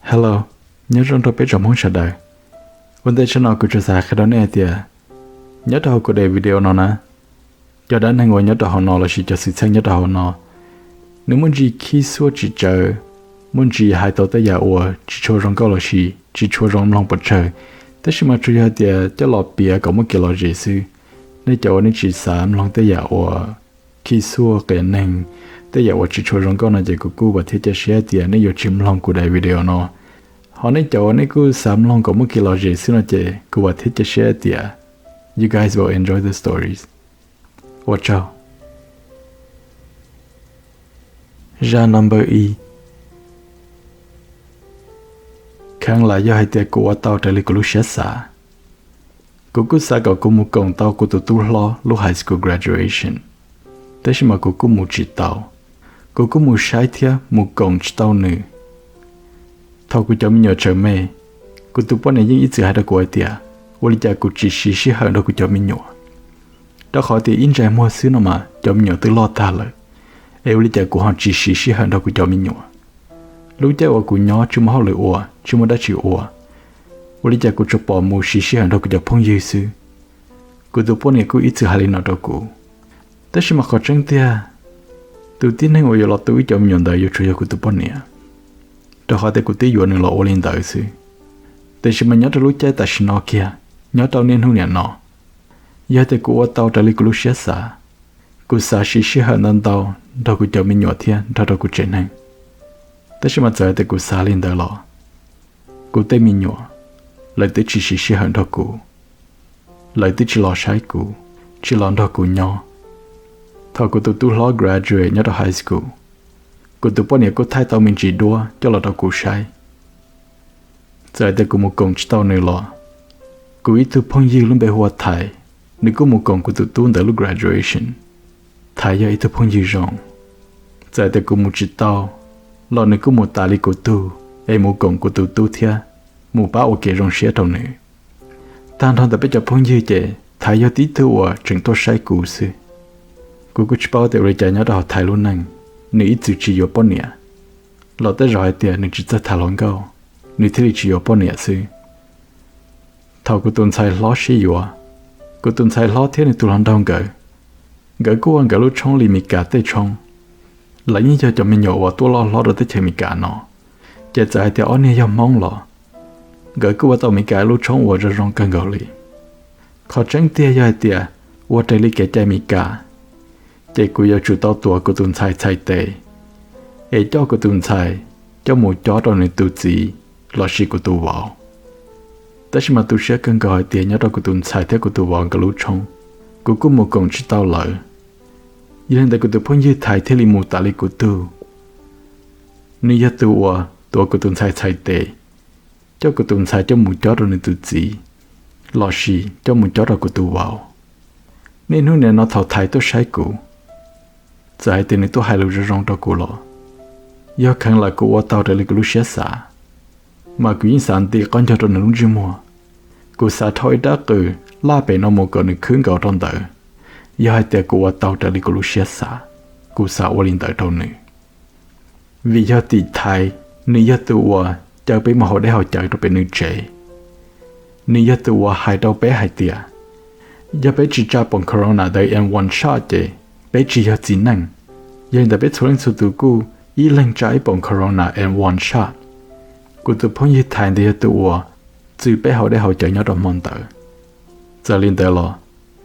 Hello, nhớ trong tôi biết trong sợ đời. Vấn đề cho nó cứ cho xa khi đó nè tìa. Nhớ đầu của đề video nó nè. Cho đến nay ngồi nhớ đầu nó là chỉ cho sự sang nhớ đầu nó. Nếu muốn gì khi xua chỉ chờ, muốn gì hai tàu tới nhà ủa, chỉ cho rong câu là chỉ cho rong lòng bật trời. Thế nhưng mà truy hạt tìa cho lọ bìa có một kiểu lọ dễ sư. Nên cho nên chỉ sám lòng tới nhà ủa, khi xua cái nền. Tới nhà ủa chỉ cho rong câu là chỉ của cô và thiết cho xe tìa nên yêu chìm lòng của đề video nó. Họ nói cho nên cứ sắm lòng có một cái lò dễ xin là chị cứ vào thích cho share tìa. You guys will enjoy the stories. Watch out. Ra number E. Khang lại do hai tiệc của tao trở lại của lúc xét xả. Cô cứ xa gọi cô một cổng tao của tụi tôi lo lúc high school graduation. Thế mà cô cứ một chỉ tao. Cô cứ một sai thia một cổng chỉ tao nữa. Thao cô cho mình nhớ chờ mẹ, cô tụi bọn này những ít sự hay đó của ai tiệt, tôi lý giải cô chỉ xí hơn đó cô cho mình nhớ. Đó khỏi thì in trái mua xứ nào mà cho mình nhớ từ lo ta rồi, em lý giải cô họ chỉ xí hơn đó cô cho mình nhớ. Lúc chơi ở cô nhỏ chưa mà học lời ủa, chưa mà đã chịu ủa, tôi lý giải cô cho bỏ mua xí hơn đó cô cho phong dư xứ. Cô tụi bọn này cô ít sự hay lên nào đó cô, tất nhiên mà khó tránh tiệt, tụi tin hay ngồi lo tụi cho mình nhớ đời yêu cho cô tụi bọn này. Đó họ thấy cụ tí dụ nửa lộ lên tới xứ. Tại vì mình nhớ ra lúc chơi tại xin nó kia, nhớ tao nên hôn nhận nó. Giờ thì cụ ở tao trở lại cụ lúc xế xả. Cụ xả xí hơn nên tao, đó cụ cho mình nhỏ thiên, đó cụ trên hành. Tại vì mà giờ thì cụ xả lên tới lọ. Cụ tay mình nhỏ, lại tới chỉ xí hơn đó cụ. Lại tới chỉ lọ trái cụ, chỉ lọ đó cụ nhỏ. Thọ cụ tụi lo graduate nhớ đó high school. Cô tụi bọn này có thay tao mình chỉ đua cho là tao cụ sai. Giờ đây cô một cổng chỉ tao này lọ. Cô ít tụi phong dư luôn bề hoa thải. Nếu có một cổng của tụi tôi đã lúc graduation. Thải giờ ít tụi phong dư rộng. Giờ đây cô một chỉ tao. Lọ nếu có một tài lý của tôi. Em một cổng của tụi tôi thia. Một bác ok rộng xế tao nữa. Tàn thằng ta biết cho phong dư chè. Thải giờ tí thư ủa chẳng tôi sai cụ sư. Cô cứ chỉ bảo để rồi chạy nhớ đào thải luôn nâng. Nếu ít chỉ có bọn nè, lỡ tới rồi thì nếu chỉ cho thả lỏng câu, nếu thì chỉ có bọn nè sư. Thầu của tuần sai lót xí dùa, của tuần sai lót thế này tụi làm đau gỡ cô ăn gỡ lúc trong lì mì cả tới trong, lấy như cho mình nhổ vào tôi lo được tới chơi mì cả nó, chạy chạy thì ở này dòng mong lọ, gỡ cô vào tàu mì cả lúc trong vào rồi rong cần gỡ lì, khó tránh tia dài tia, vào trái lì cái chạy mì cả. Chị cô yêu chủ tao tuổi của tuần sai sai tệ. Ê cho của tuần sai, cho một chó đó nên tụi gì, lo xí của tụi vào. Tất nhiên mà tụi sẽ cần gọi tiền nhớ đó của tuần sai thế của tụi vào cả lúc trong. Cô cũng một cổng chỉ tao lợi. Vì nên tại của tụi phong như thải thế li một tạ lý của tụi. Nếu như tụi của tuần sai sai tệ. Cho của tuần sai cho một chó đó nên tụi gì, lo xí cho một chó đó của tụi vào. Nên hôm nay nó thảo thải tôi sai cụ. Giờ thì nên tôi hay lưu rong cho cô lọ. Do khẳng là cô ở tàu để lấy cái lúc xé xả. Mà cứ những sản thì con cho tôi nó lúc chưa mua. Cô xả thôi đã cử la bể nó một cái nữa khứng gạo trong tờ. Do hai tiệc cô ở tàu để lấy cái lúc xé xả. Cô xả ở lên tờ đâu nữa. Vì do tỷ thai, nên do tụi chờ bé mà họ để họ chạy cho bé nữ trẻ. Nên do tụi hai đâu bé hai tiệc. Do bé chỉ trả bằng corona đầy and one shot chứ. Bé chỉ có chỉ năng. Nhưng đã bé thua lên số tụi cô ý lên trái bằng corona and one shot. Cô tụi phong như thành thì tụi chứ bé họ để họ chạy nhau đồng môn tờ. Giờ lên tờ lo.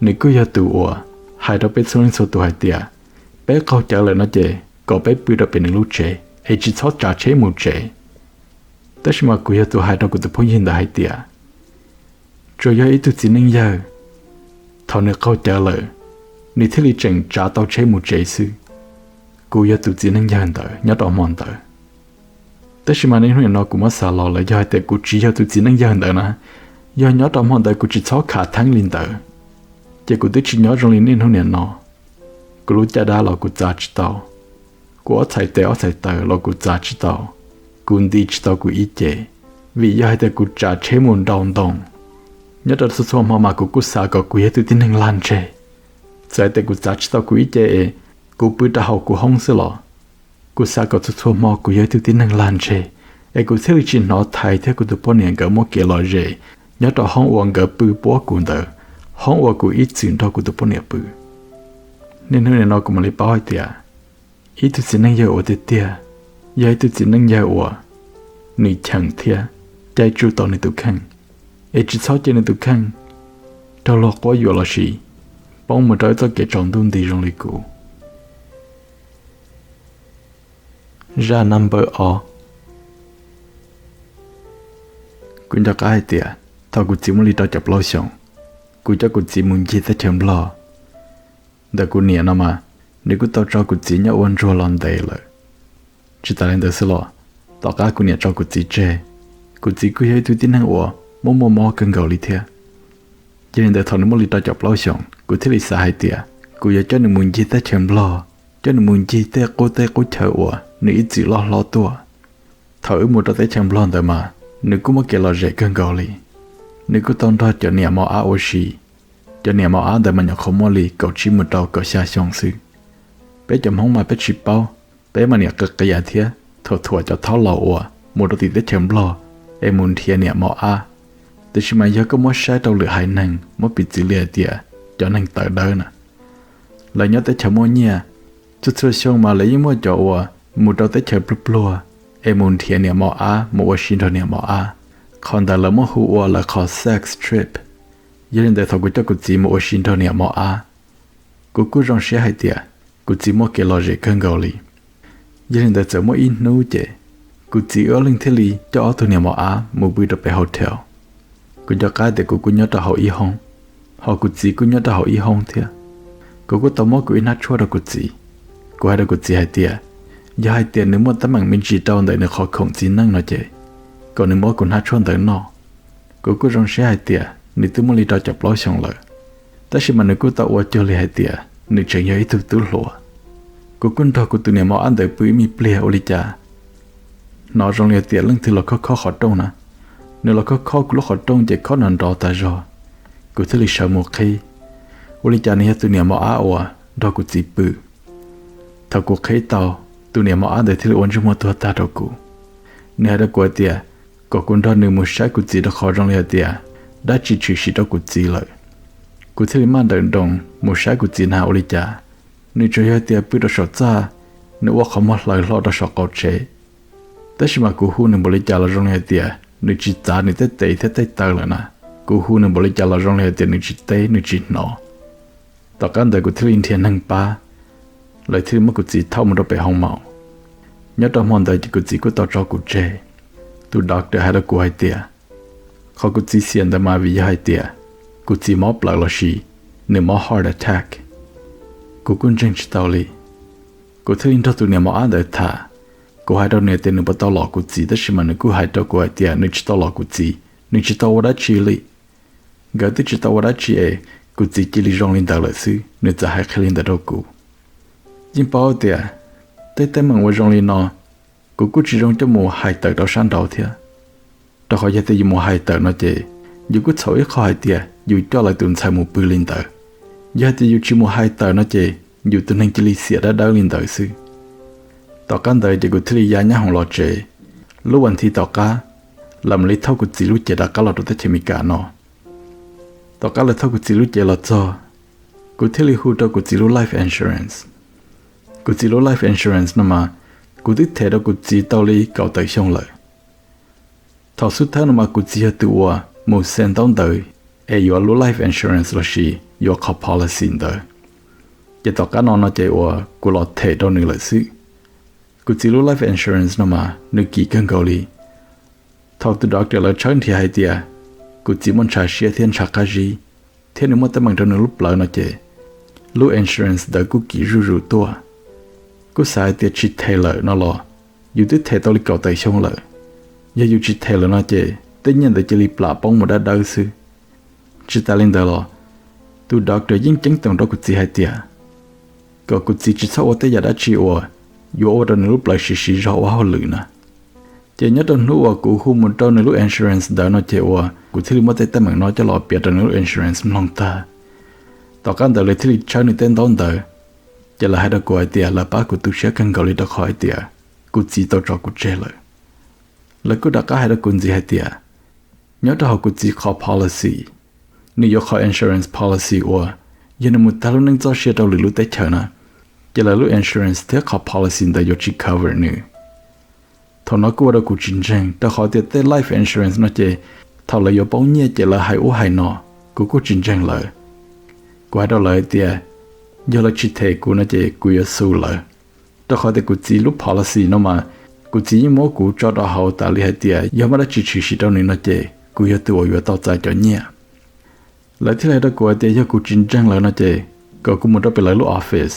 Nếu cứ cho tụi hai đó bé thua lên số tụi hai tìa. Bé câu trả lời nó chê. Có bé bưu đọc bên lúc chê. Hay chỉ thoát trả chế một chê. Tất nhiên mà cứ cho tụi hai đó của tụi phong như hai tìa. Rồi do ý tụi chỉ năng giờ. Thảo nữa câu trả lời. Nếu thế lý trình trả tao chế một chế sư. Cô yêu tụi chỉ năng dân tờ, nhớ đỏ mòn tờ. Tất nhiên mà nên huyền nó cũng mất xả lò là do hai tệ cô chỉ yêu tụi chỉ năng dân tờ nè. Do nhớ đỏ mòn tờ cô chỉ xóa khả thắng lên tờ. Chỉ cô tức chỉ nhớ trong lên nên huyền nó. Cô lúc cha đá là cô trả chỉ tao. Cô ở chạy tờ là cô trả chỉ tao. Cô đi chỉ tao cô ý chế. Vì do hai tệ cô trả chế môn đòn đồng. Nhớ đợt số số mà cô xả có cô yêu tụi chỉ năng lan chế. Giờ thì cô trả chỉ tao cô ý chế. Cô bữa đã học cô không xí lọ. Cô xa có chút thua mò cô yêu tiêu tín năng lan chê. cụ thế là chỉ nó thay thế cụ tụ bó niệm gỡ một kia lò rễ nhớ đó hông uống gỡ bự bó cụ đỡ hông uống cụ ít chuyện đó cụ tụ bó niệm bự nên hôm nay nó cũng lấy bao tiền ít tu chỉ năng giờ ở tiền giờ tu chỉ năng giờ ở nị chẳng thiệt trái chủ tao nị tu khăn chỉ sáu trên nị tu khăn đâu lo quá nhiều là gì bông mà tới cái trọng đun đi trong lịch cũ ra number o cũng cho cái tiền thao cũng chỉ muốn đi tao chập lo xong cũng cho cũng chỉ muốn chia sẻ chấm lo đã cũng nhẹ nó mà nếu cũng tao cho cũng chỉ nhớ ôn rồi lần đấy rồi chỉ ta lên tới xí lo tao cả cũng nhẹ cho cũng chỉ chơi cũng chỉ cứ hay tôi tin năng ủa mò cần gạo đi theo cho nên để thằng nó muốn đi tao chập lo xong cũng thấy là sai tiền cũng giờ cho nên muốn chia sẻ chấm lo cho nên muốn chia sẻ cô chờ ủa nếu ít chỉ lo tua thở một đợt chấm lo rồi mà nếu cũng mất cái lo dễ cần gạo đi nếu cũng tao cho cho nhẹ mò áo xì cho nên mà để mà nhận không mua lì cậu chỉ một đầu cậu xa xong xứ bé chấm không mà bé chỉ bao bé mà nhận cực cái gì thế thua cho tháo lầu à một đầu tiền để chấm lo em muốn thiệt nhận mà để chỉ mà giờ có mua sai đầu lửa hải năng mua bị chỉ lìa tiệt cho năng tự đỡ nè lại nhớ tới chấm mua nha chút xong mà lấy mua chỗ một đầu tới chấm blu em muốn thiệt nhận mà một Washington nhận mà còn tại là mua hùa là có sex trip giờ nên để thằng cô cho cô chỉ một Washington nhà mỏ cô rong xe hay tiệt cô chỉ một cái lò rễ cân gạo li giờ nên để chở một ít nấu chế cô chỉ ở linh thế li cho ở tụi nhà mỏ một buổi đập về hotel cô cho cái để cô nhớ cho họ y hông họ cô chỉ cô nhớ cho họ y hông thế cô tao mò cô in hát chua đó cô hay đó cô chỉ hay tiệt giờ hay tiệt nếu mà tấm bằng mình chỉ trao để nó khó khống chế năng nó chế còn nếu mà cô hát chua tới nó cô rong xe hay tiệt nếu tôi muốn đi đào chập lối xong lại, ta chỉ mà nếu cô tạo ở chỗ này tiệt, nếu chẳng nhớ ít tôi lúa, cô quân thọ của tụi này mau ăn được bữa mì ple ở đây cha, nó trong này tiệt lưng thì là khó trông nè, nếu là khó của lúc khó trông chỉ khó nằm đào ta rồi, cô thấy lịch sợ một khi, ở đây cha này tụi này mau ăn ở, đó cô chỉ bự, thằng cô khi tàu, tụi này mau ăn được thì là uống chung một tua ta đâu cô, nếu đã qua tiệt, cô quân thọ nếu một sai cô chỉ đã khó trong này tiệt đã chỉ đó của chị lại, của thế mà đợn đồng một sai của chị nào đi chả, nếu chơi hơi tiệp biết được sọt ra, nếu không mất lời lo được sọt cầu chế, tất nhiên mà của hu nên bỏ đi chả là rong hơi tiệp, nếu chỉ trả nếu tết tờ là nè, của hu nên bỏ đi chả là rong hơi tiệp nếu chỉ tết nếu chỉ nọ, tất cả đời của thế linh thiền năng ba, lời thế mà của chị thâu một đôi bể hồng màu, nhớ trong mòn đời của chị của tao cho của chế, tu đọc được hai đứa của hai tiệp họ cũng chỉ xem mà vì hai tiệt, cũng chỉ móp lại là gì, nếu móp heart attack, cũng chẳng chỉ tao li, cũng thấy in tụi này móp ăn được thà, cũng hai đứa này tên nó bắt tao lọ cũng chỉ, tất nhiên mà nó cũng hai đứa của hai tiệt, nó chỉ tao lọ cũng chỉ tao đã chỉ li, cái thứ chỉ tao đã chỉ cũng chỉ li rong lên đầu là xứ, nó chỉ hai cái lên đầu cũng, nhưng bao tiệt, tới mà ngồi rong lên nó, cũng chỉ rong cho một hai tờ đầu sáng đầu thiệt. Đó họ sẽ dùng một hai tờ nó chế, dù có số ít khỏi tiệt, dù cho lại tuần sai một bự lên tờ, giờ thì dù chỉ một hai tờ nó chế, dù tuần hành chỉ li xịa đã đau lên tờ sư. Tao can tờ chỉ có thứ giá nhá hồng lọ chế, lúc anh thi tao cá, làm lấy thâu của chỉ lúc chế đã cá lọ tới chế mi cả nó. Tao cá lấy thâu của chỉ lúc chế là cho, có thứ li hút của chỉ lúc life insurance, của chỉ lúc life insurance nó mà, có thứ thể đó của chỉ tao li cậu tới xong lợi. Thảo suốt tháng mà cụ chỉ tự qua một sen tông đời, your life insurance là gì, your car policy đời. Chỉ tao cá nó chạy qua cụ lọt thể đâu nữa là sự. Cụ chỉ life insurance mà nước kỳ cân cầu li. Thảo từ đó trở lại chân thì hay tiệt, cụ chỉ muốn trả xe thiên trả cái gì, thiên nếu mà tao mang cho nó lúc lỡ nó chạy, lúc insurance đời cụ kỳ rủ tua, cụ sai tiệt chỉ thể lợi nó lo, dù tức thể tao li cầu tay xong lợi. Giờ dù chỉ theo là nó chế, tất nhiên là chỉ li plạ bóng một đã đau sư. Chỉ ta lên đó là, tu đọc được những chứng tổng đó của chị hai tiệt. Cậu của chị chỉ sau ở tới giờ đã chịu ở, dù ở đó lúc lại xì rõ quá hơn lử nè. Chỉ nhớ trong lúc ở của khu một trong lúc insurance đó nó chế ở, của thứ mà tới tâm mạng nó cho lọ biệt trong lúc insurance lòng ta. Tao căn đời lấy thứ chơi người tên đón đời. Chỉ là hai đứa của hai tiệt là bác của tu sẽ cần gọi lý đó khỏi tiệt, của chị tao cho của chế lợi. là cứ đặt cả hai đó cũng gì hay tiệt nhớ đó họ cũng chỉ khó policy nếu có insurance policy or giờ nó một ta lúc nâng cho xe đâu lúc tới chờ nè giờ là lúc insurance thế khó policy để cho chỉ cover nữa thằng nó cũng đã cũng chính tranh đã họ tiệt tới life insurance nó chỉ thằng là có bao nhiêu chỉ là hai u hai nọ cũng chính tranh lại qua đó lại tiệt giờ là chỉ thể của nó chỉ của yêu số lại đó họ tiệt cũng chỉ lúc policy nó mà cũng chỉ mỗi cũng cho đó họ ta li hai tiệt giờ mà đã chỉ đâu nữa nó chỉ của yêu tuổi yêu tao tại cho nhẹ lại thế này đó của tiệt giờ cũng chính tranh lại nó chỉ cậu cũng muốn đóไปเลยลูก office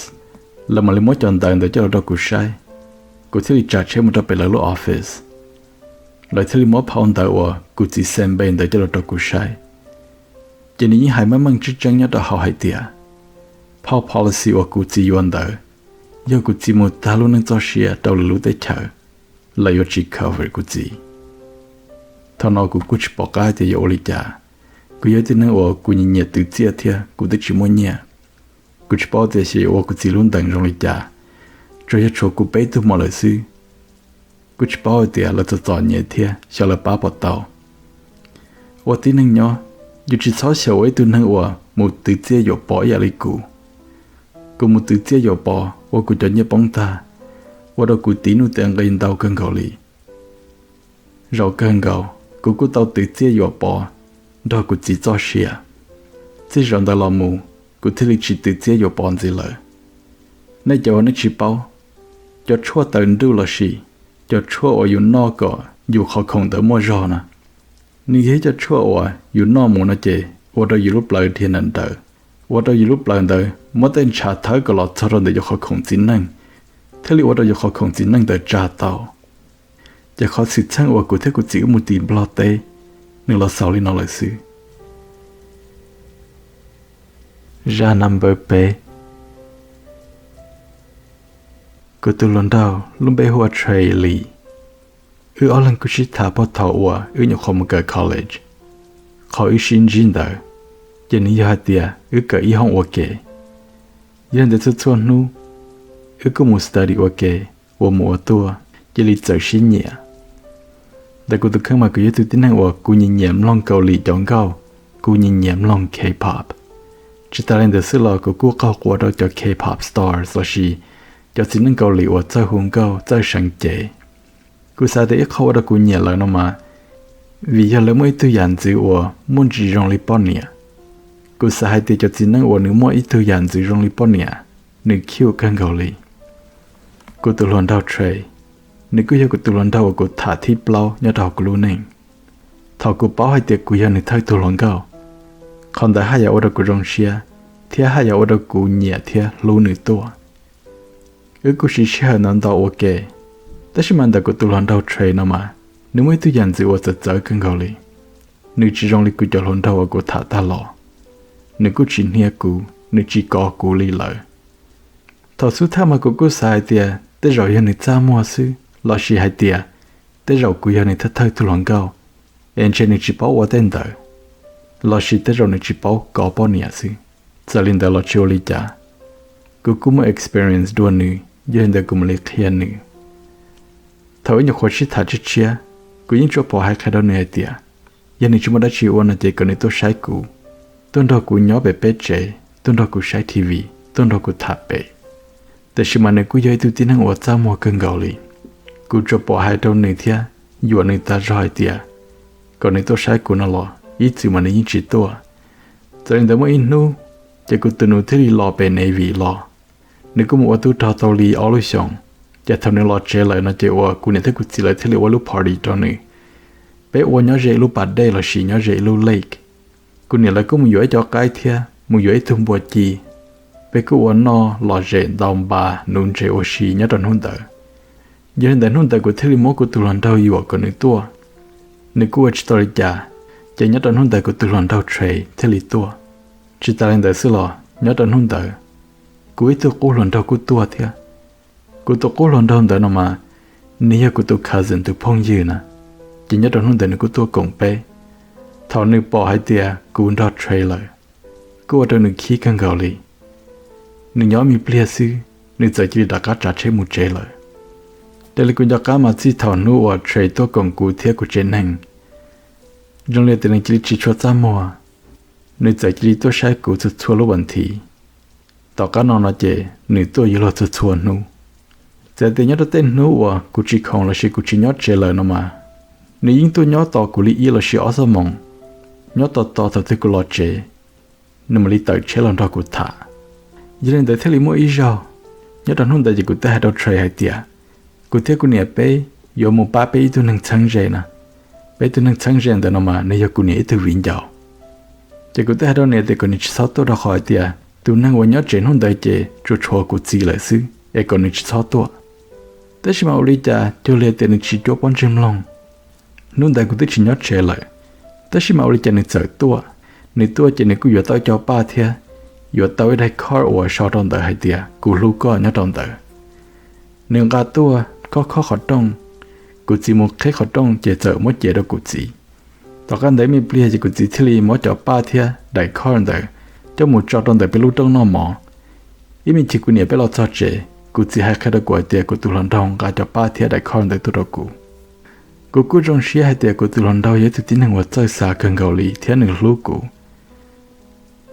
แล้วมันเลยมั่วจนตายแต่เจ้าเรากูใช้กูที่จ่าเชื่อมันต้องไปเลยลูก office แล้วที่มั่วพาวน์แต่ว่ากูจีเซมเบนแต่เจ้าเรากูใช้จะนี้หายไม่มั่งจิ๊กจังเนี่ยต่อเขาให้เดียพาว policy ว่ากูจียวนเดอยากูจีมุดตาลุนึงจ่อเชียเรารู้ได้เฉยแล้วยอจี cover กูจีท่านเอากูจะบอกกันแต่ยาโอลิจ่ากูอยากจะนึกว่ากูเนี่ยตื่นเต้นเทียกูได้ชิมวันเนี่ยกูจะบอกแต่เสียว่ากูจะลุ้นดังรงเลยจ้าจะอยากโชว์กูไปตัวมาเลยสิกูจะบอกแต่เราจะต่อเนี่ยเทียชาลป้าปอดเตาว่าที่นั่งเนาะอยู่ที่เขาเสียไว้ตัวนั่งว่ามูตื่นเต้นอยู่ปอยอะไรกูมูตื่นเต้นอยู่ปอว่ากูจะเนี่ยป้องตาว่าเรากูตีนู่นแต่งกันเตาเกินเกาหลีเราเกินเกากูเตาตื่นเต้นอยู่ปอđóกูchỉ cho xia chỉ rằng đó là mùกูที่ลิขิตตื่นเต้นอยู่ปอนสิเลยในเจ้าในชีเป้าจะชั่วตื่นดูละสิจะชั่วว่าอยู่นอกก็อยู่เขาคงแต่มั่วรอนะนี่ให้จะชั่วว่าอยู่นอกหมู่นะเจว่าเราอยู่รูปเปล่าเทียนนั่นเด้อว่าเราอยู่รูปเปล่าเด้อมั่วแต่ชาเธอก็หลอดทรนเดียวเขาคงจินนั่งถ้าเรียกว่าเราอยู่เขาคงจินนั่งแต่จ่าเตาจะเขาสิช่างว่ากูที่กูจิ๋วมุตีนบลอเต้หนึ่งเราสาวลินเอาเลยซื้อra number pกูตุลนดาวลุงไปหัวเทรลีở lầnกูชิดถาพอถอว่าอยู่คอมเกิด college เขาชินจินเดอเจนี่ยาเดียเกิดห้องโอเคยันเดชชวนนู้กูมูสตาร์ดีโอเคว่ามัวตัวจะลิจชินเนี่ยแต่กูตุขึ้นมากูยึดติดนั่งว่ากูยินยมลองเกาหลีจงเกากูยินยมลอง K-pop chỉ ta lên được sự lo của quốc cao của đó cho K-pop stars là gì cho chính những câu lì của chơi hùng câu chơi sáng chế cú sa để khâu đó cú nhẹ lại nó mà vì giờ lấy mấy thứ dạng chữ của muốn chỉ rong Liponia cú sa hay để cho chính những của nếu mỗi thứ dạng chữ rong Liponia nếu kêu căng câu lì cú tự luận đau tray nếu cú giờ cú tự luận đau cú thả thi plau nhớ đau cú luôn nè thầu cú bảo hay để cú giờ nếu thay tự luận câu còn tại hai giờ ở đó của rong xia thì hai giờ ở đó của nhẹ thì lâu nữa tua cứ chỉ chơi nón đầu okแต่ฉันมันแต่กูตัวหลอนดาวเทรนมานึกไม่ตัวยันจิว่าจะเจอกันเขาเลยนึกจีรงลิกูจะหลอนดาวกูถ่าตาหล่อนึกกูชินเฮียกูนึกจีกอกูลีเลยทอสุดท้ายมากูสายเตียแต่เรายังนึกจ้ามัวซื้อหล่อชีหายเตียแต่เรากูยังนึกทัดตัวหลอนเก่าเอ็นเชนึกจีเป้าว่าเต้นเดอหล่อชีแต่เรานึกจีเป้าก่อป้อนเนี่ยซื้อจะลินเดอหล่อชิวลิจ้ากูมา experience ด้วยนึกยังเดกูมาเลี้ยงนึกthấu nhiều khó chịu thật chứ chia, cứ những chỗ bỏ hai cái đó này tiệt, giờ này chúng ta đã chịu ôn là chỉ cần tôi sai cũ, tôi đó cũng nhỏ về bé trẻ, tôi đó cũng sai tivi, tôi đó cũng thạp bể,แต่ชิมันเนี่ยกูย้ายตัวที่นั่งอดจ้ามัวเกินเกาหลีกูจะbỏ hai đầu này thia,อยู่ในตาจอยเตียก่อนในตัวใช้กูน่ะหรออีจิมันยิ่งจีตัวจะเห็นแต่ว่าอินนู้จะกูตัวนู้ที่รอเป็น Navy รอนึกกูมัวตัวทอตอลีเอาลุยงจะทำในลอเจเลยนะเจ้าว่ากูเนี่ยถ้ากูจิเลยที่เรียกว่าลูกพาร์ตี้ตอนนี้เป๊ะว่าย้อนเจลูกปัดได้ละสิย้อนเจลูกเล็กกูเนี่ยแล้วกูมึงอยู่ไอ้จอไก่เทียมึงอยู่ไอ้ทุ่งบัวจีเป๊ะกูว่านอลอเจดอมบานุนเจโอชีย้อนตอนหุ่นเตอย้อนแต่หุ่นเตอกูที่เรียกว่ากูตุลันเดาอยู่กับนึกตัวนึกกูว่าจิตริจ่าจะย้อนตอนหุ่นเตอกูตุลันเดาเทรที่เรียกตัวจิตรินเตอสิหรอย้อนตอนหุ่นเตอกูไอ้ตัวกูหลันเดากูตัวเทียกูตัวกูหลอนดอนเดินออกมานี่กูตัว cousin ตัวพงยืนนะจินยัดดอนหุ่นเดินกูตัวกงเป้ถอนนึกปอให้เตียกูดอดเทรลเลยกูว่าตัวนึกขี้กันเกาหลีนึกย้อนมีเปลี่ยซื้อนึกใจจีดักกัดจัดใช้มุเจเลย đây là cũng cho cá mà chỉ thảo nụ ở chơi tôi còn cụ thể của trên hành trong lệ tiền chỉ cho ra mùa nơi tại chỉ tôi sai cụ cho chua lúc vấn thì tao cá nó chế nơi tôi yêu cho chua nụ tại tiền nhớ tên nụ ở cụ chỉ không là sự cụ chỉ nhớ chơi lời nó mà nếu những tôi nhớ tao cụ lý là sự ở sao mong nhớ tao thật thì cụ lo chơi nhưng mà lý tới chơi lần đó cụ thả cho nên tới thế lý mỗi ý sao nhớ rằng hôm nay chỉ cụ ta đâu chơi hay tiệt cụ thể cụ nhớ bé有một ba bé tôi能承认呐bé tôi能承认的那么你要cụ nhớ từ vĩnh giàu chỉ cụ ta đâu nhớ thì cụ nhớ sao tôi đã khỏi tiệt tôi năng nhớ chuyện hôm nay chỉ cho cho cụ chỉ lại xứ ai cụ nhớ sao tôi thế mà lý cha cho lệ tiền chỉ cho quan trọng lòng nun đại cụ chỉ nhớ chuyện lại thế mà lý cha nên sợ tôi chỉ nên cụ vừa tao cho ba thiệt vừa tao ở đây car or sao trong đời hay tiệt cụ lu có nhớ trong đời nếu gà tôi có khó khó trong cụ chỉ một cái khó trong chỉ sợ mất chế đâu cụ chỉ tao cái đấy mình bia chỉ cụ chỉ thì mất cho ba thiệt đại car đời cho một trò trong đời bị lu trong nó mỏ ý mình chỉ cụ nhớ bị lo cho chế cụ chỉ hai cái đó của tiệt cụ tu lần đầu gà cho ba thiệt đại car đời tu đâu cụ trong xí hai tiệt cụ tu lần đầu vậy thì tin rằng vật chơi xa cần gạo lì thiệt nửa lú cụ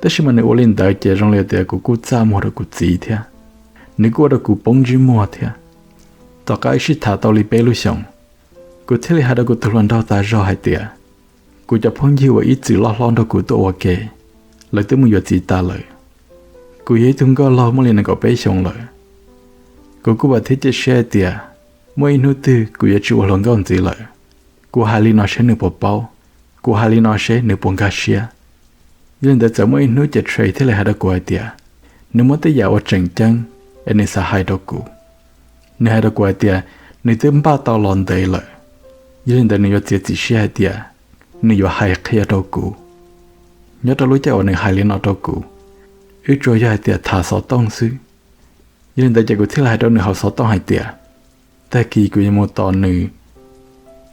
แต่ชิมันในโอลินได้เจอจงเลยแต่กูจ้ามัวดกูจีเถอะนี่กูได้กูปงจีมัวเถอะต่อการชิถาตอลีเปลุชงกูเทลิหาดกูทุลันดาวตาจอให้เถอะกูจะพ้นยี่ว่าอีจีล้อล้อนดกูตัวโอเคเลยตัวมึงอยู่จีตาเลยกูยัยถึงก็ล้อมึงเลยนก็ไปชงเลยกูบอกที่จะเชื่อเถอะมื่อนู้ตื่กูยัยจูหลงก้อนจีเลยกูหาลีนอเชนึกปเป้ากูหาลีนอเชนึกปงกาเชียnhưng để cho mỗi núi chết chơi thế là hai đứa của ai tiệt, nếu muốn tới giàu ở trần chân, anh nên sẽ hai đứa cụ, nếu hai đứa của ai tiệt, nếu tới ba tàu lòn đầy lợi, nhưng để nếu chết chỉ xe tiệt, nếu hai kia đứa cụ, nhớ tới lối chạy nếu hai liên đứa cụ, ít rồi hai tiệt thả sáu tông xứ, nhưng để cho cụ thế là hai đứa nếu họ sáu tông hai tiệt, tại khi cụ như một tàu nữ,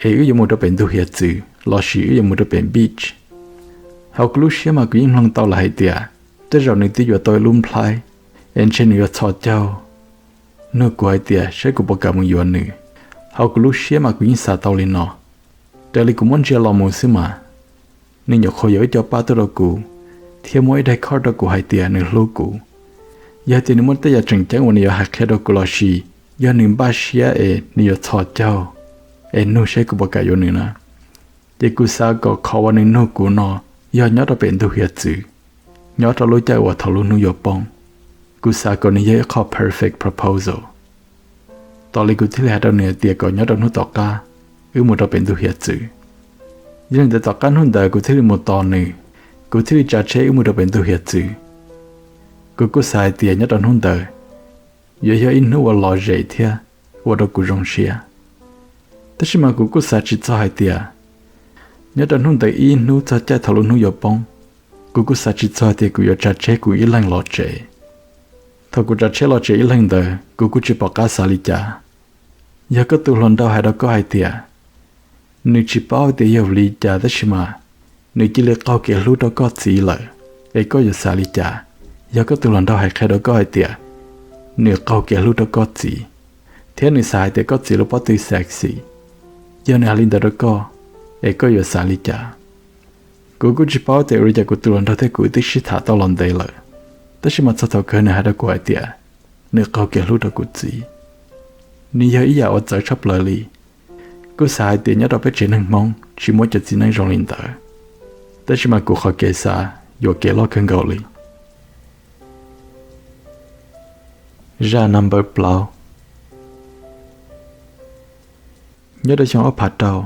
ấy như một đứa bên du hiệp chữ, lo xí như một đứa bên beach họ cứ lúc xưa mà cứ yên lòng tao lại tiệt, tới rồi những tí vừa tôi lùm play, em trên nhiều trò chơi, nước của ai tiệt sẽ cũng bao cả một nhiều nữa, họ cứ lúc xưa mà cứ yên xa tao lên nó, đây là cũng muốn chơi lòng một xíu mà, nên nhiều khó dễ cho ba tôi đâu cũ, theo mỗi đại khó đâu của hai tiệt nữa lâu cũ, giờ thì nếu muốn tới giờ trình chắc một nhiều hạt đâu của lo xí, giờ những ba xía nhiều trò chơi, nước sẽ cũng bao cả nhiều nữa, để cứ sao có khó vào những nước của nó do nhớ ra bệnh tu hiệp chữ nhớ ra lối chạy của thầu luôn nuôi bông cú sa còn như khó perfect proposal tao lấy cú thứ hai đầu nửa tiệt còn nhớ ra nuôi tọt ca một ra bệnh tu hiệp chữ nhưng để tọt ca hơn đời cú thứ một tòn nữa cú thứ trả chế một ra bệnh tu hiệp chữ cú sai tiệt nhớ ra hơn đời giờ in nuôi lò dễ thiệt và đâu cú rong xia tất nhiên mà cú sai chỉ cho hai tiệt nhớ đến hôm tới in nút cho cha thầu luôn nút dọc bông, cô sa chỉ cho thì cô trả chế cô ít lần lọt chế, thầu cô trả chế lọt chế ít lần đời, cô chỉ bỏ cả xả lý trả, giờ có tụ lần đầu hay đó có ai tiệt, nếu chỉ bảo thì giờ lý trả đó mà, nếu chỉ lấy cao kia lúc đó có gì lợi, ấy có giờ xả lý trả, giờ có tụ lần đầu hay khai đó có ai tiệt, nếu cao kia lúc đó có gì, thế nếu xài thì có gì lúc bắt tôi sexy, giờ nếu linh đó có ấy có giờ xả lý trả, cô chỉ bảo thì rồi giờ cô tu lần đầu thế cô tích sĩ thả tao lần đây lợi, tất nhiên mà sao thầu cơ này hay đó của ai tiệt, nếu cao kia lúc đó cô gì, nếu giờ ý giờ ở chỗ chấp lời li, cô xài thì nhớ đâu biết chuyện hàng mong, chỉ muốn cho gì này rong linh tới, tất nhiên mà cô khó kể xa, giờ kể lo cơn gạo li, ra number plow, nhớ đâu trong ốp hạt đầu.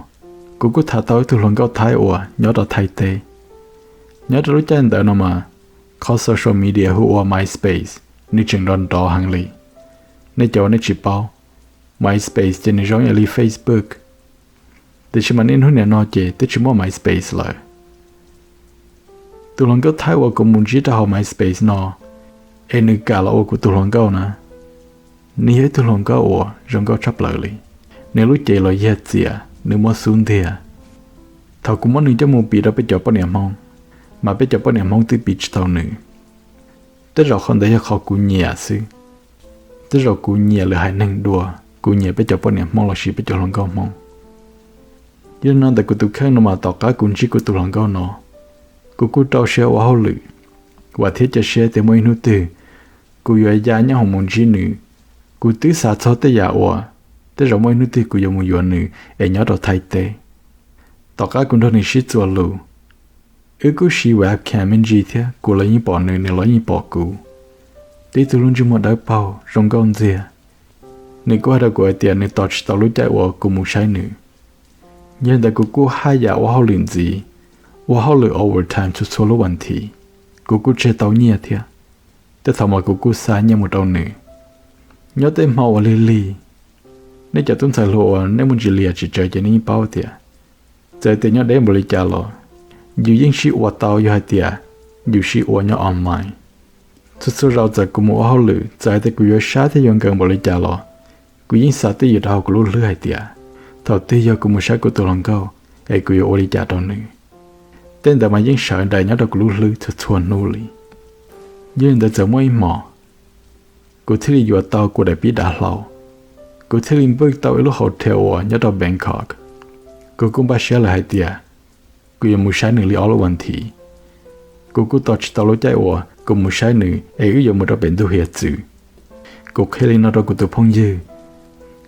Cô thả tới từ lần gạo thái ủa nhớ đó thay tê nhớ đó lúc chân đỡ nó mà có social media hữu MySpace như chừng đòn đỏ hàng lì nên chỗ này chỉ bao MySpace trên này giống như lì Facebook thì chỉ mà nên hướng này nó chỉ tới chỉ mua MySpace lại từ lần gạo thái ủa cũng muốn chỉ cho MySpace nó em nữ cả là ủa của từ lần gạo nè nếu từ lần gạo ủa giống gạo chấp lợi lì nếu lúc chạy là gì gì nếu mà xuống thì thầu cũng muốn cho một bị đó bây giờ bao nhiêu mong mà bây giờ bao nhiêu mong từ bị tàu nữ tới rồi không để cho họ cú nhẹ xí tới rồi cú nhẹ là hai năng đùa กูnhẹไปจบเนี่ยมองเราชีไปจบหลังก็มองยันนั่นแต่กูตุแค่นมาต่อก้ากุนชีกูตุหลังก็เนาะกูเต้าเชื่อว่าเขาหรือว่าเทียจะเชื่อแต่ไม่นู้ตื่กูอยู่ยาเนี่ยของมึงจีนึกูตื้อสาทอแต่ยาว่าแต่เราไม่นู้ตื่กูยังมึงอยู่นึเอ็นยอดไทยเตต่อก้ากุนโดนชิตัวลูกูชีเว็บแคมนจีเทียกูเลยยิ่งปอนึในเลยยิ่งปอกูที่ตุลุนจุมาได้เป่ารงกอนเสียในกูหากูไอเตียในต่อชิตาลุใจว่ากูมุ่งใช้นึยันแต่กูหายาว่าเขาลินจีว่าเขาเลย overtime ทุกส่วนวันทีกูเชื่อตัวเนี่ยเทียแต่ทำไมกูสายเนี่ยหมดเอาหนึ่งย้อนแต่มาว่าลีนี่จะต้องใส่หัวในมุนจิเลียจิเจอจะนี่เป้าเทียเจอแต่ย้อนได้บริจาคอยู่ยิ่งชีว่าเตาอยู่ให้เตียอยู่ชีว่าเนี่ยออนไลน์ทุกส่วนเราจะกูมัวเขาเลยใจแต่กูอยู่ชาที่ยังเกินบริจาคกูยิ่งสาธิตอยู่ดาวกูรู้เรื่อยเตียเท่าที่ยังกูมัวใช้กูตัวลังเก้ากูอยู่บริจาคตอนหนึ่งแต่แต่มายิ่งเฉินได้เนี่ยดาวกูรู้เรื่องทุกส่วนนู้นเลยยิ่งแต่จะไม่หมอกูที่อยู่เตากูได้ปีดาเรากูที่ริมบึกเตาอีลูกโฮเทลเนี่ยดาวแบงคอกกูบ้าเชื่อเลยให้เตียกูยังมุ่งใช้หนึ่งลีออลวันทีกูต่อชิตาลุใจว่ากูมุ่งใช้หนึ่งยังมุ่งจะเป็นตัวเหี้ยจืกูแค่ลินเอากูตัวพงยื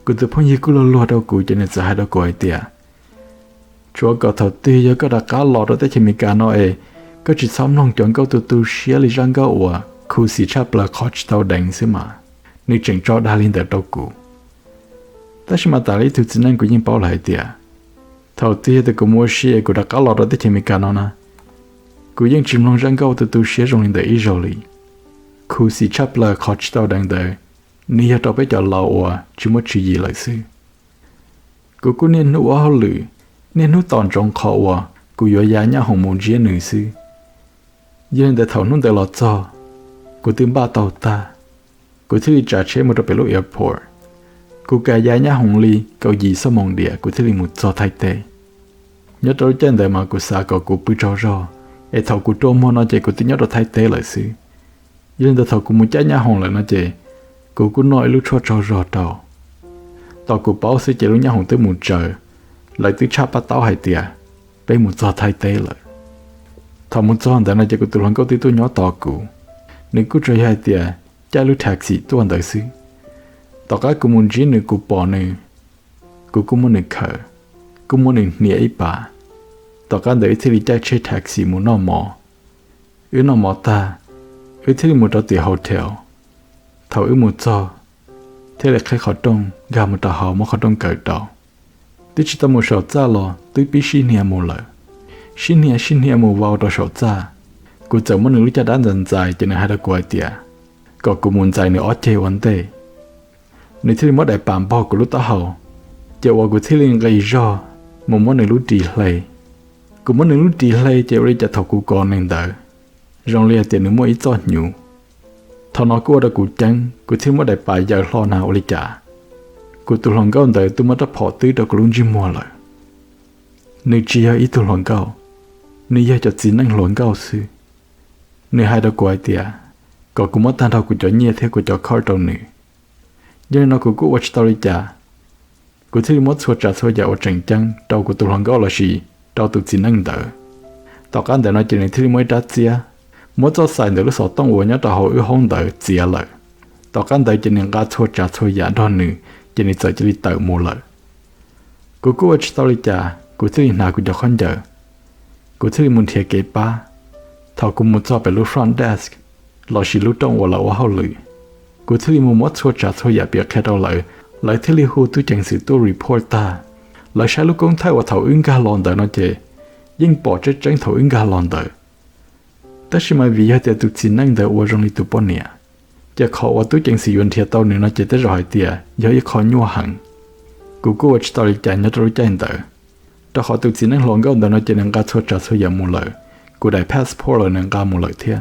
กูตัวพงยืกูลัวๆเอากูจะเนี่ยจะให้เรากูไอเตียชัวร์ก็เท่าที่ยังก็ได้การหลอดแต่ที่มีการน้อยก็จิตซ้ำน้องจนก็ตัวเชียลิจังก็ว่าคูสีชาปลาคอชเท่าแดงสิมานี่จึงจอดาลินแต่ตัวกูแต่ชิมาตาลิทุกสิ่งนั้นกูยิ่งเป้าหลายเตียเท่าที่แต่กูมัวเชียกูได้การหลอดแต่ที่มีการน้อยนะกูยังจิมลงจังก็ตัวเชียตรงนี้แต่อีจอลีคูสีชาปลาคอชเท่าแดงแต่นี่จะต้องไปจอดเราว่าชิมุชียีเลยสิกูเนี่ยนึกว่าเขาหรือเนี่ยนู้ตอนจงขอว่ากูอยู่ยาเนี่ยของมุนเจียหนึ่งสิยังแต่เท่านู้นแต่หลอดจอกูตื่นบ้าเต่าตากูที่จ่าเชื่อมันจะไปลูกแอร์พอร์ตกูแกยาเนี่ยของลีเกาหลีสมองเดียกูที่ลีมุดจอไทยเตยยอดตัวเจนแต่มากูสาก็กูปื้จอเท่ากูโตมอนอเจกูที่ยอดไทยเตยเลยสิยังแต่เท่ากูมุดใจเนี่ยของเลยนะเจกูน้อยลูกชั่วจอเต่าต่อกูเป้าสิเจลูกเนี่ยของตัวมุดเจอlại từ chắp bắt tao hay tiệt, bây một giờ thay tế lại, thằng một giờ đàn này chỉ có tụi hắn có tí tôi nhỏ to cũ, nếu cứ chơi hay tiệt, cha lúc taxi tôi ăn đại sứ, tao cái cũng muốn chỉ nữa cũng bỏ nữa, cũng muốn nữa khờ, cũng muốn nữa nhẹ ít bà, tao cái đấy thì đi chạy chơi taxi muốn nó mò ta, thì một đợt tiền hotel, thầu một giờ, thế là khai khó đông, gà một tờ họ mà khó đông cởi đầu. Tôi chỉ tao một sầu cha lo, tôi biết xin nhà một lời, xin nhà một vào đó sầu cha, cô cháu muốn nữ cha đan dần dài cho nên hai đứa quay tiệt, còn cô muốn dài nữa ót chơi vấn đề, nếu thì mất đại bản bao của lúc tao hậu, cháu vào cô thì liền gây ra, một món nữ lúc delay, cô muốn nữ lúc delay cháu đi chặt thầu cô con nên đỡ, rong lia tiền nữ mua ít cho nhiều, thằng nó cô đã cô trắng, cô thì mất đại bản giờ lo nào đi trả. Cô tụi lòng cao đời tôi mới đã bỏ tứ đâu có luôn chim mua lại. Nơi chỉ ít tụi lòng cao, nơi giờ cho chính anh lòng cao sư. Nơi hai đã quay tiệt, có cũng mất tan thao của cho nhẹ theo của cho khó đầu nữa. Nhưng nó cũng watch story trả. Cô thấy mất số trả số giả ở trần trăng, đầu của tụi lòng cao là gì, đầu tụi chính anh đỡ. Tao can để nói chuyện này thì mới trả chia, mất cho sai được lúc sau tông của nhớ tao hồi không đỡ chia lại. Tao can để chuyện này ra số trả số giả đó nữa. Cho nên chỉ đi tự mua lại. Cô watch story trả, cô thấy nào cũng cho con giờ. Cô thấy muốn thiệt kế ba. Thảo cũng muốn cho phải lúc front desk, lo chỉ lúc trong và lâu hao lử. Cô thấy muốn mất số trả số giả biệt khai đầu lại thấy li hô tôi chẳng sự tôi report ta. Lại sai lúc con thấy và thảo ứng ga lòn đời nó chê, nhưng bỏ chết tránh thảo ứng ga lòn đời. Tất nhiên mà vì hai tụi xin năng đời và trong đi tụi bọn nè. Giờ khóว่าตู้จังสิยวนเทียเต้าเนี่ยน่าจะได้รอยเตียย้อยขอยัวหังกูว่าจะต่อใจน่าจะรู้ใจเต๋อแต่ขอตุกสินั่งหลงก็เดินน่าจะนั่งการทดจัดสยามมูเลยกูได้พาสปอร์ตเลยนั่งการมูเลยเทีย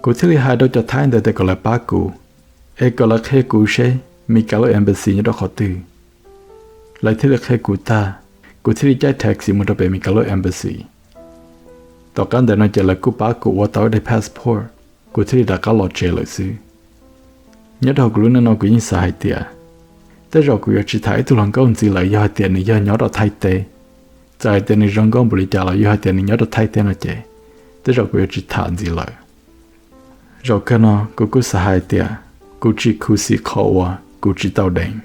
กูที่liหายโดยจะท้ายแต่ก็เลยป้ากูก็เลยแค่กูเช่มีการเลยเอมเบซีนี่ต้องขอตื้อเลยที่liแค่กูตากูที่liใจแท็กซี่มันจะเป็นมีการเลยเอมเบซีต่อกันแต่น่าจะเลยกูป้ากูว่าต่อได้พาสปอร์ตกูที่liได้การหลอดเจเลยซื้อnhớ đầu của nó cũng như sai tiệt, tới rồi cũng chỉ thấy tụi lần con gì lại do tiền này do nhỏ đó thay tê tại tiền này rong con bự trả lại do tiền này nhỏ đó thay tê nó chế tới rồi cũng chỉ thản gì lại rồi cái nó cũng cứ sai tiền cũng chỉ cứ xì khẩu à cũng chỉ tao đành